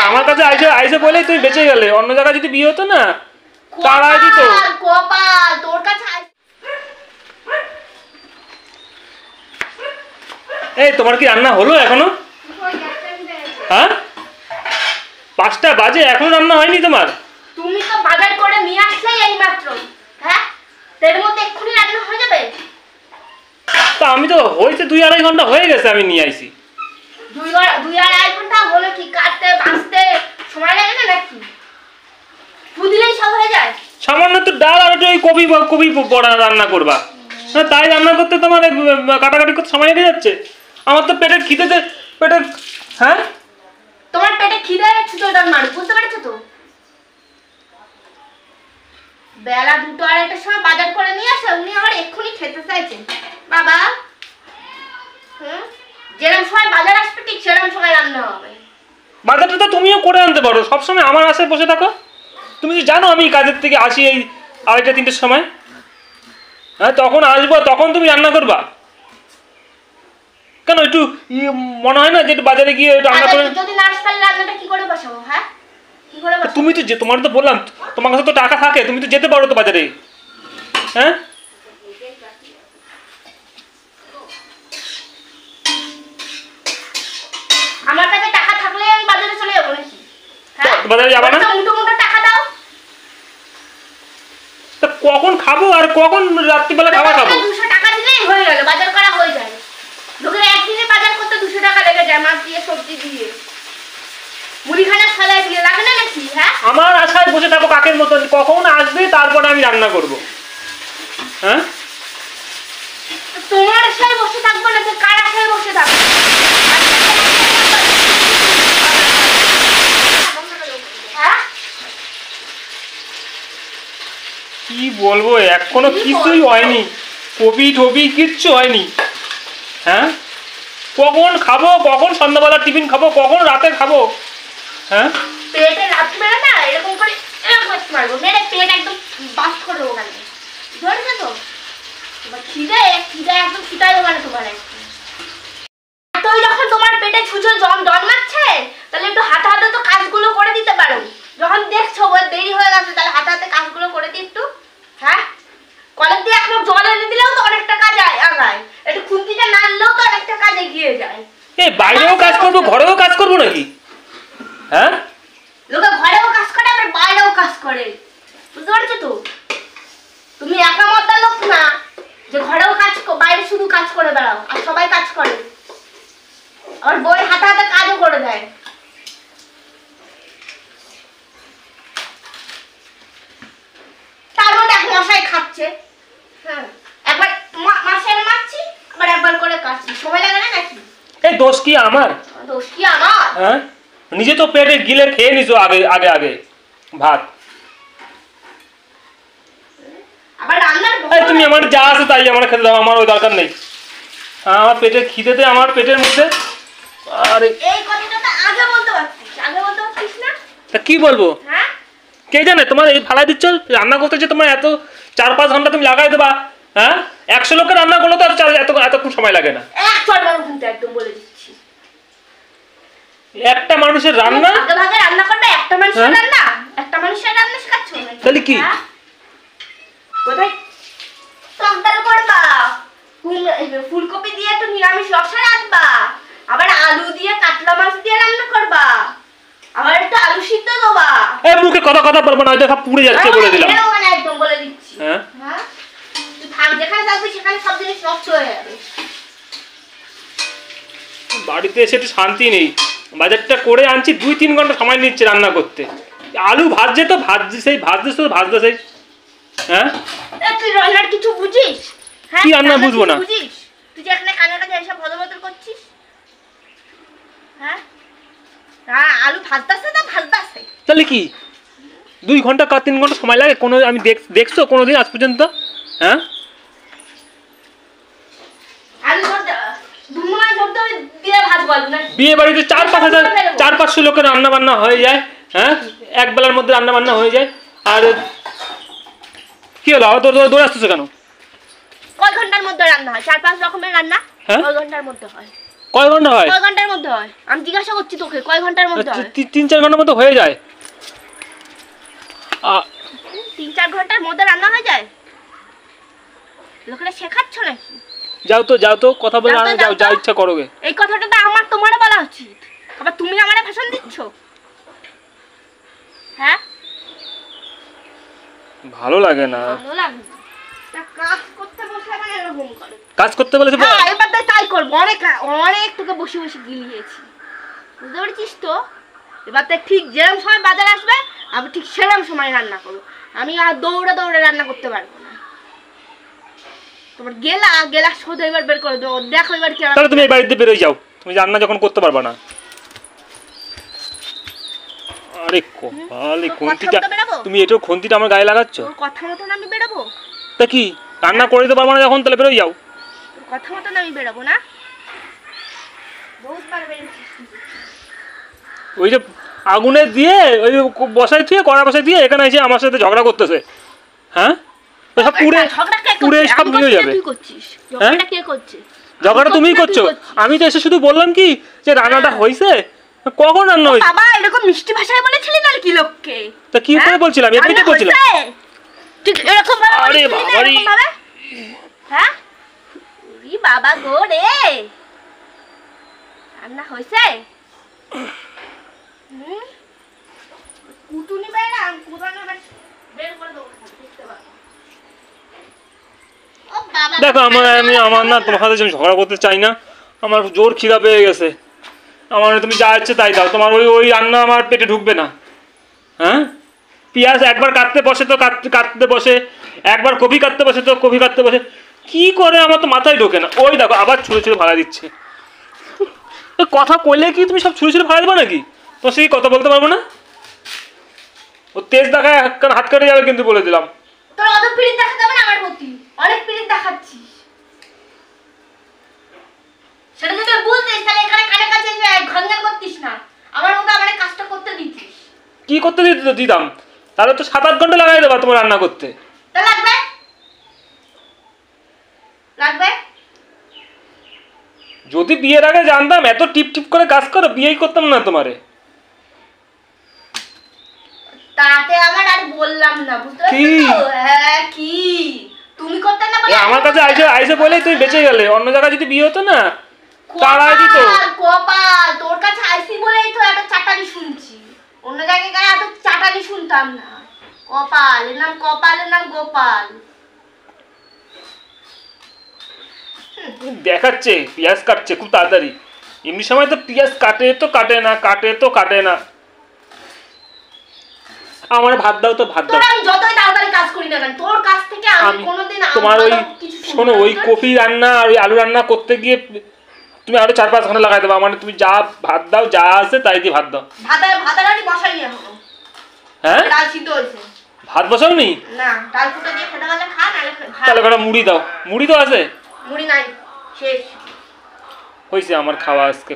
আমার কাছে আইসে আইসে বলেই তুমি বেঁচে গেলে, অন্য জায়গায় যদি বিয়ে হতো না তাড়াই দিত। কপাল তোর কাছে। এই তোমার কি রান্না হলো এখনো? হ্যাঁ 5টা বাজে এখনো রান্না হয়নি তোমার? তুমি তো বাজার করে নিয়ে আসলেই এই মাত্র। হ্যাঁ এর মধ্যে এক্ষুনি রান্না হয়ে যাবে? তা আমি তো হয়েছে 2-2.5 ঘন্টা হয়ে গেছে আমি নিয়ে আইছি। 2-2.5 ঘন্টা হলো কি? কাটতে বাঁচতে সময় লাগে না নাকি? দুদিলেই সব হয়ে যায়। সামান্য একটু ডাল আর একটু ওই কপি বড়া রান্না করবা, হ্যাঁ তাই রান্না করতে তোমার কাটাকাটি করতে সময় লেগে যাচ্ছে। আমার তো পেটের খিদেতে পেটের। হ্যাঁ তোমার পেটে খিদে যাচ্ছে তো ওটার মানুষ, বুঝতে পারছো তো? বেলা 2-2.5টার সময় বাজার করে নিয়ে আসে, উনি আবার এক্ষুনি খেতে চাইছেন। বাবা যেরকম সময় বাজার আসবে ঠিক সেরকম সময় রান্না হবে। বাজারটা তো তুমিও করে আনতে পারো, সবসময় আমার আশায় বসে থাকো। তুমি যে জানো আমি কাজের থেকে আসি এই 2:30-3টের সময়, হ্যাঁ তখন আসবো, তখন তুমি রান্না করবা কেন? একটু মনে হয় না যে একটু বাজারে গিয়ে রান্না করে? যদি না আসতে পারলে রান্নাটা কি করে বসাবো? হ্যাঁ কি করে বসাবো? তুমি তো যে তোমার তো বললাম তোমার কাছে তো টাকা থাকে, তুমি তো যেতে পারো তো বাজারে। হ্যাঁ আমার কাছে টাকা থাকলে আমি বাজারে চলে যাবো নাকি? হ্যাঁ বাজারে যাবা না? মুঠো টাকা দাও। তা কখন খাবো আর কখন রাত্রিবেলা খাবার খাবো? 200 টাকা দিলেই হয়ে গেল, বাজার করা হয়ে যায়। লোকের একদিনে বাজার করতে 200 টাকা লেগে যায়, মাছ দিয়ে সবজি দিয়ে মুড়িখানা ফেলাই দিয়ে লাগে না নাকি? হ্যাঁ আমার আশায় বসে থাকো কাকের মতন, কখন আসবে তারপরে আমি রান্না করব। হ্যাঁ তোমার আশায় বসে থাকবো না তো কার আশায় বসে থাকবো? হ্যাঁ কি বলবো, এখনো কিছুই হয়নি, কপি টপি কিচ্ছু হয়নি। হ্যাঁ কখন খাবো, কখন সন্ধ্যাবেলা টিফিন খাবো, কখন রাতে খাবো? হ্যাঁ পেটে রাত্রিবেলা না এরকম করে এরকম করতে পারবো, মেরে পেট একদম বাস্ট করে দেবো। ওখানে ধরেছে তো তোমার খিদে একদম খিদাই ওখানে তোমার এতই যখন তোমার পেটে ছুঁচো জন্মাচ্ছে, তাহলে একটু হাতে হাতে তো কাজগুলো করে দিতে পারো। যখন দেখছো দেরি হয়ে গেছে তাহলে হাতে হাতে কাজগুলো করে দিই একটু। হ্যাঁ কলের দিয়ে এক জল এনে দিলেও তো অনেকটা কাজ আগায়, একটু খুন্তিটা নাড়লেও তো অনেকটা কাজ এগিয়ে যায়। এই বাইরেও কাজ করবো ঘরেও কাজ করবো নাকি? হ্যাঁ লোকে ঘরেও কাজ করে আবার বাইরেও কাজ করে, বুঝতে পারছো তো? তুমি একা মদ্দা লোক না যে ঘরেও কাজ বাইরে শুধু কাজ করে বেড়াও, আর সবাই কাজ করে। আর বই হাতে হাতে কাজও করে দেয়। তার মধ্যে এক মশাই খাচ্ছে। হ্যাঁ একবার মশাই মারছি, আবার একবার করে কাটছি, সময় লাগে না নাকি? এই দোষ কি আমার? দোষ কি আমার? হ্যাঁ নিজে তো পেটে গিলে খেয়ে নিছো আগে আগে আগে ভাত। আবার রান্নার তুমি আমার যা আছে তাই আমার খেতে দাও, আমার ওই দরকার নেই। আমার পেটের খিদেতে আমার পেটের মধ্যে। আরে এই কথাটা তো আগে বলতে পারছিস না? তা কি বলবো? হ্যাঁ কে জানে তোমার এই ফালাই দিচ্ছ রান্না করতে, যে তোমার এত 4-5 ঘন্টা তুমি লাগাই দেবা। হ্যাঁ 100 লোকের রান্না করলে তো এতক্ষণ সময় লাগে না। একদম বলে দিচ্ছি, একটা মানুষের রান্না ভাগে ভাগে রান্না করবে। একটা মানুষের রান্না, একটা মানুষের রান্না শেখাচ্ছ তাহলে কি? কোথায় টক ডাল করবা, ফুলকপি দিয়ে একটু নিরামিষ রসা রাখবা, আবার আলু দিয়ে কাতলা মাছ দিয়ে রান্না করবা, আবার একটু আলু সিদ্ধ দেবা। এই মুখে কথা বলবো না, হয়তো সব পুড়ে যাচ্ছে বলে দিলাম। একদম বলে দিচ্ছি। হ্যাঁ তুই থাক, যেখানে থাকবি সেখানে সব জিনিস নষ্ট হয়ে যাবে। বাড়িতে এসে একটু শান্তি নেই, বাজারটা করে আনছি 2-3 ঘন্টা সময় নিচ্ছে রান্না করতে। আলু ভাজছে তো ভাজছে সেই ভাজতে সেই। হ্যাঁ তুই রান্নার কিছু বুঝিস? কি রান্না বুঝবো না? বুঝিস তুই যে এখানে কানের কাছে এসব ভদবদল করছিস? হ্যাঁ আলু ভাজতাছে না ভাজতাছে, তাহলে কি 2 ঘন্টা 3 ঘন্টা সময় লাগে? কোনো আমি দেখছো কোনোদিন আজ পর্যন্ত? হ্যাঁ বিয়ে বাড়িতে 4-500 লোকের রান্না বান্না হয়ে যায়। হ্যাঁ এক বেলার মধ্যে রান্না বান্না হয়ে যায়। আর কি হলো তোর দৌড়ে আসতেছো কেন? কয় ঘন্টার মধ্যে রান্না হয়? 4-5 রকমের রান্না হ্যাঁ কয় ঘন্টার মধ্যে হয়? কয় ঘন্টা হয়? কয় ঘন্টার মধ্যে হয়? আমি জিজ্ঞাসা করছি তোকে, কয় ঘন্টার মধ্যে হয়? 3-4 ঘন্টার মধ্যে হয়ে যায়। 3-4 ঘন্টার মধ্যে রান্না হয়ে যায়? লোকেরা শেখাচ্ছ নাকি? যাও তো কথা বলে রান্না যাও, যা ইচ্ছা করোগে। এই কথাটা তো আমার তোমারে বলা উচিত, আবার তুমি আমারে ভাষণ দিচ্ছ। হ্যাঁ, ভালো লাগে না। ভালো লাগে না। কাজ করতে বসে মানে এরকম করে। কাজ করতে বলেছে। হ্যাঁ, এবার তাই করবো। অনেক তোকে বসে বসে গিলিয়েছি, বুঝতে পেরেছিস তো? এবার ঠিক যেরকম সময় বাজার আসবে আমি ঠিক সেরকম সময় রান্না করবো। আমি আর দৌড়ে দৌড়ে রান্না করতে পারবো না। তোমার গেলা শোধ এবার বের করে দেবো, দেখো এবার কি। তাহলে তুমি এই বাড়িতে বেরোয় যাও, তুমি রান্না যখন করতে পারবা না। আরে কপালে খুন্তিটা, তুমি এটাও খুন্তিটা আমার গায়ে লাগাচ্ছ। তোর কথা মতন আমি বেরোবো? তা কি রান্না করে দিতে পারবো না যখন, তাহলে বেরোয় যাও। তোর কথা মতন আমি বেরোবো না। বহুতবার বেরিয়েছিস। ওই যে আগুনে দিয়ে ওই বসাই দিয়ে কড়া বসাই দিয়ে এখানে এসে আমার সাথে ঝগড়া করতেছে। হ্যাঁ, সব পুড়ে সব নিয়ে যাবে। তুই করছিস ঝগড়াটা? কে করছে ঝগড়া? তুমিই করছো। আমি তো এসে শুধু বললাম কি যে রান্নাটা হয়েছে। কখন রান্না হয়েছে? বাবা এরকম মিষ্টি ভাষায় বলেছিলি না কি লোককে? তা কি করে বলছিলাম? এটাই তো বলছিলাম। ঠিক এরকম ভাবে আরে বলেছিলি না? বাবা রে। এরকম ভাবে? হ্যাঁ, ওরে বাবা গো রে, রান্না হয়েছে? কুটুনি বেড়া কুটানো বের করে দেবো, দেখতে পাবো। ও বাবা, দেখো আমার না তোমার সাথে ঝগড়া করতে চাই না। আমার জোর খিদা পেয়ে গেছে। আমার তুমি যা ইচ্ছে তাই দাও। তোমার ওই রান্না আমার পেটে ঢুকবে না। হ্যাঁ, পেঁয়াজ একবার কাটতে বসে তো কাটতে বসে, একবার কপি কাটতে বসে তো কপি কাটতে বসে। কি করে আমার তো মাথায় ঢোকে না। ওই দেখো আবার ছুঁড়ে ভাড়া দিচ্ছে। কথা কইলে কি তুমি সব ছুঁড়ে ভাড়া দেবো নাকি? তো সেই কথা বলতে পারবো না। ও তেজ দেখায় হাত কেটে যাবে কিন্তু, বলে দিলাম। তোর অত পিরিত দেখাতে হবে না আমার প্রতি, অনেক পিরিত দেখাচ্ছিস। সেটা যদি বুঝতিস তাহলে এখানে কানে কাছে ঘঞ্জাল করতিস না, আমার মতো আমার কাজটা করতে দিতিস। কি করতে দিতাম? তাহলে তো 7-8 ঘন্টা লাগাই দেবা তোমার রান্না করতে। তা লাগবে লাগবে। যদি বিয়ের আগে জানতাম এত টিপ করে কাজ করো, বিয়েই করতাম না তোমারে। তাতে আমার আর বললাম না, বুঝতে পারছো তো? হ্যাঁ, কি তুমি করতে না বলে আমার কাছে আইসে বলেই তুমি বেঁচে গেলে। অন্য জায়গায় যদি বিয়ে হতো না তারাই দিত। কপাল, তোর কাছে আইসি বলেই তো এত চাটানি শুনছি। অন্য জায়গায় গিয়ে এত চাটানি শুনতাম না। কপাল, এর নাম কপাল, এর নাম গোপাল। দেখাচ্ছে পেঁয়াজ কাটছে খুব তাড়াতাড়ি। এমনি সময় তো পেঁয়াজ কাটে না। আমার ভাত দাও তো, ভাত দাও। আমি যতই তাড়াতাড়ি কাজ করি না কেন, তোর কাছ থেকে আমি কোনোদিন তোমার ওই শোনো, ওই কফি রান্না আর ওই আলু রান্না করতে গিয়ে তুমি আরো 4-5 ঘন্টা লাগাই দেবা। মানে তুমি যা ভাত দাও, যা আছে তাই দিয়ে ভাত দাও। ভাতের আনি বসাইনি এখনো। হ্যাঁ, ডাল সিদ্ধ হয়েছে। ভাত বসাওনি? না, ডাল ফুটে দিয়ে খেতে গেলে খা, নাহলে তাহলে কটা মুড়ি দাও। মুড়ি তো আছে? মুড়ি নাই, শেষ হয়েছে আমার খাওয়া আজকে।